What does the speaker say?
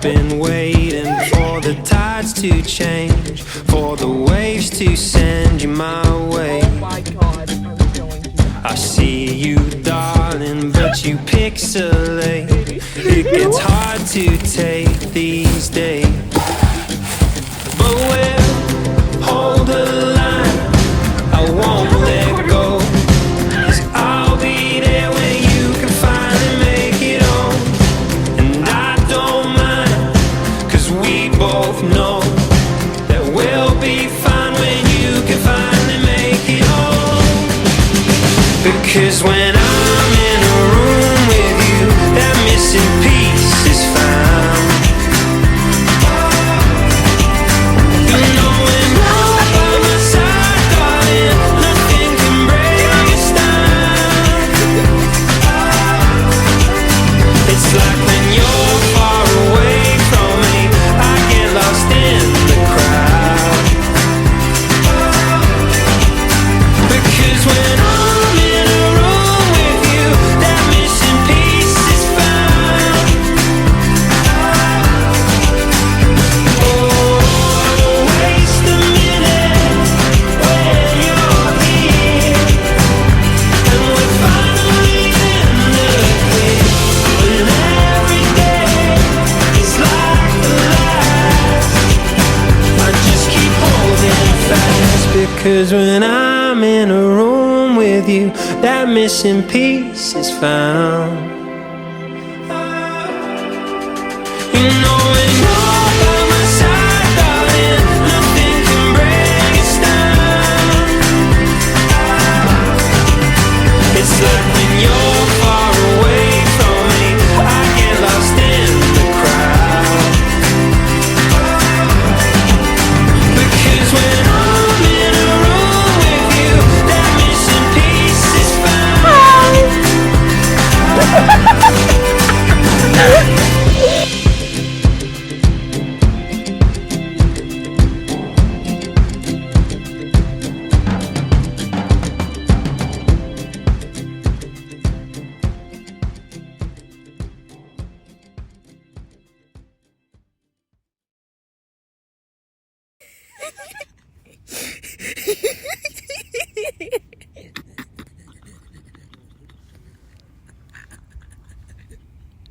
been waiting for the tides to change, for the waves to send you my way. Oh my god, I'm going to. I see you, darling, but you pixelate. It gets hard to take these days, but we'll hold the line. I won't let go, 'cause I'll be there when you can finally make it home. And I don't mind, 'cause we both know that we'll be fine when you can finally make it home. Because when I'm in a room with you, that missing piece is found. You know when you're by my side, darling, nothing can break us down. It's like when you're far away from me, I get lost in the crowd. Because when I'm in a room with you, that missing piece is found. Oh, don't waste a minute when you're here, and we're finally in the clear. When every day is like the last, I just keep holding fast. Because when I'm in a room with you, that missing piece is found. You know when you're by my side, darling, nothing can break us down. It's like when you're far away from me, I get lost in the crowd. Because when I'm in a room with you, that missing piece is found.